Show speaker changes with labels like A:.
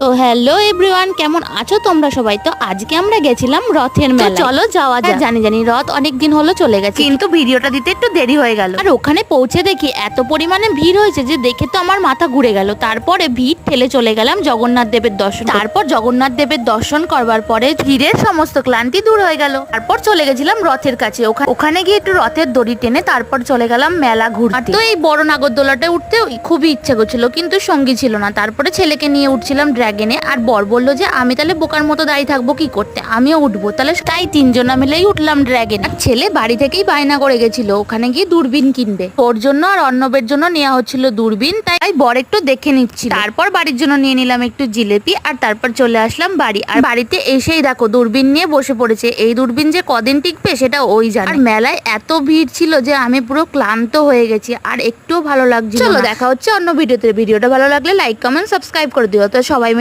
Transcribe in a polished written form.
A: তো hello everyone, কেমন আছো তোমরা সবাই? তো আজকে আমরা গেছিলাম রথের মেলা। চলো যাওয়া যাক। জানি রথ অনেক দিন হলো চলে গেছে, কিন্তু ভিডিওটা দিতে একটু দেরি হয়ে গেল। আর ওখানে পৌঁছে দেখি এত পরিমাণে ভিড় হয়েছে যে দেখে তো আমার মাথা ঘুরে গেল। তারপরে ভিড় ঠেলে চলে গেলাম জগন্নাথ দেবের দর্শন। তারপর জগন্নাথ দেবের দর্শন করবার পরে ভিড়ের সমস্ত ক্লান্তি দূর হয়ে গেল। তারপর চলে গেছিলাম রথের কাছে। ওখানে গিয়ে একটু রথের দড়ি টেনে তারপর চলে গেলাম মেলা ঘুরতে। তো এই বড় নাগরদোলাটা উঠতে খুবই ইচ্ছা করছিল, কিন্তু সঙ্গী ছিল না। তারপরে ছেলেকে নিয়ে উঠছিলাম ড্রাগনে, আর বর বললো যে আমি তাহলে বোকার মতো দাঁড়িয়ে থাকবো কি করতে, আমিও উঠবো। তাহলে তাই তিনজনা মিলেই উঠলাম ড্রাগন। আর ছেলে বাড়ি থেকেই বায়না করে গেছিল ওখানে গিয়ে দূরবীন কিনবে। ওর জন্য আর অর্ণবের জন্য নেওয়া হচ্ছিল দূরবীন, তাই বর একটু দেখে নিচ্ছিল। তারপর বাড়ির জন্য নিয়ে নিলাম একটু জিলেপি, আর তারপর চলে আসলাম বাড়ি। আর বাড়িতে এসেই দেখো দূরবীন নিয়ে বসে পড়েছে। এই দূরবীন যে কদিন টিকবে সেটা ওই জানে। আর মেলায় এত ভিড় ছিল যে আমি পুরো ক্লান্ত হয়ে গেছি, আর একটুও ভালো লাগছিল। চলো দেখা হচ্ছে অন্য ভিডিওতে। ভিডিওটা ভালো লাগলে লাইক কমেন্ট সাবস্ক্রাইব করে দিও। তো সবাই